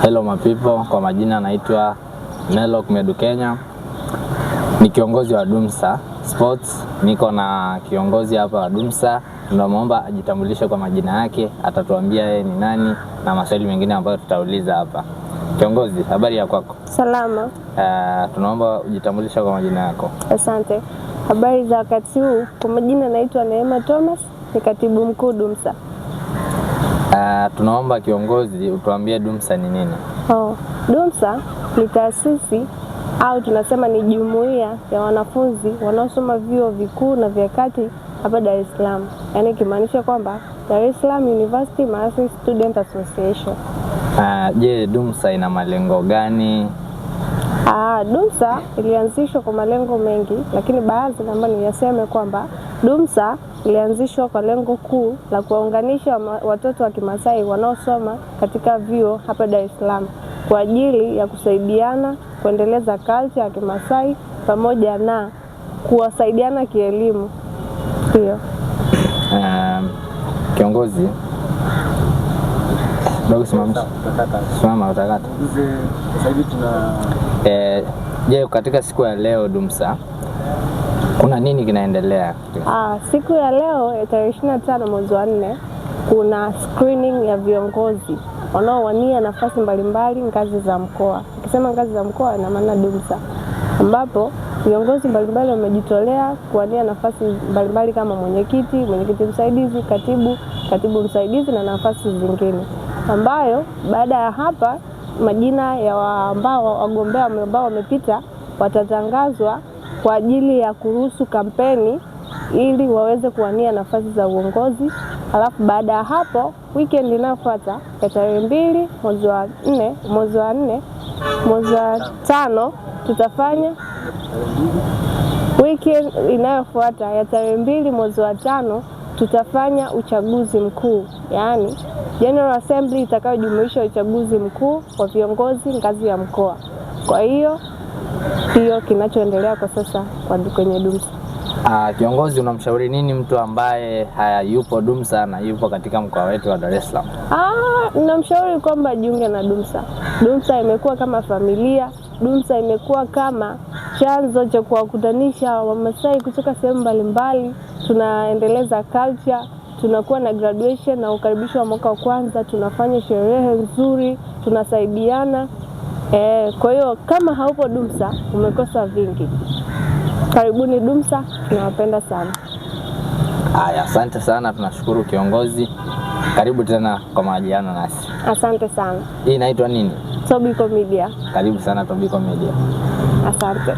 Hello my people, kwa majina naitwa Melok Medu Kenya. Ni kiongozi wa Dumsa Sports. Niko na kiongozi hapa wa Dumsa. Tunamuomba ajitambulishe kwa majina yake, atatuambia yeye ni nani na maswali mengine ambayo tutauliza hapa. Kiongozi, habari ya kwako? Salama. Tunaomba ujitambulishe kwa majina yako. Asante. Habari za wakati huu? Kwa majina naitwa Neema Thomas, ni katibu mkuu Dumsa. Tunaomba kiongozi utuambie Dumsa ni nini? Dumsa ni taasisi au tunasema ni jumuiya ya wanafunzi wanaosoma vyuo vikuu na vya kati hapa Dar es Salaam. Yaani kimaanisha kwamba Dar es Salaam University Maasai Student Association. Je, Dumsa ina malengo gani? Dumsa ilianzishwa kwa malengo mengi, lakini baadhi naomba niyaseme kwamba Dumsa ilianzishwa kwa lengo kuu la kuwaunganisha watoto wa Kimasai wanaosoma katika vyuo hapa Dar es Salaam kwa ajili ya kusaidiana kuendeleza culture ya Kimasai pamoja na kuwasaidiana kielimu. Ndio. Kiongozi, ndio simama utakata. Je, katika siku ya leo Dumsa kuna nini kinaendelea? Siku ya leo ya tarehe 25 mwezi wa 4 kuna screening ya viongozi wanaowania nafasi mbalimbali ngazi za mkoa. Nikisema ngazi za mkoa ina maana Dumsa, ambapo viongozi mbalimbali wamejitolea kuwania nafasi mbalimbali kama mwenyekiti msaidizi, katibu msaidizi na nafasi zingine, ambayo baada ya hapa majina ya wagombea ambao wamepita watatangazwa kwa ajili ya kuruhusu kampeni ili waweze kuwania nafasi za uongozi. Alafu baada ya hapo weekend inayofuata ya tarehe 2 mwezi wa 5 tutafanya weekend inayofuata ya tarehe 2 mwezi wa 5 tutafanya uchaguzi mkuu, yaani General Assembly itakayojumuisha uchaguzi mkuu wa viongozi ngazi ya mkoa. Kwa hiyo ndio kinachoendelea kwa sasa kwenye Dumsa. Kiongozi, unamshauri nini mtu ambaye hayupo Dumsa na yupo katika mkoa wetu wa Dar es Salaam? Ninamshauri kwamba jiunge na Dumsa. Dumsa imekuwa kama familia. Dumsa imekuwa kama chanzo cha kuwakutanisha Wamasai kutoka sehemu mbalimbali. Tunaendeleza culture, tunakuwa na graduation na ukaribisho wa mwaka wa kwanza, tunafanya sherehe nzuri, tunasaidiana. Kwa hiyo kama haupo Dumsa umekosa vingi. Karibuni Dumsa, tunawapenda sana. Asante sana, tunashukuru kiongozi. Karibu tena kwa mahojiano nasi. Asante sana. Hii inaitwa nini? Tobiko Media. Karibu sana Tobiko Media. Asante.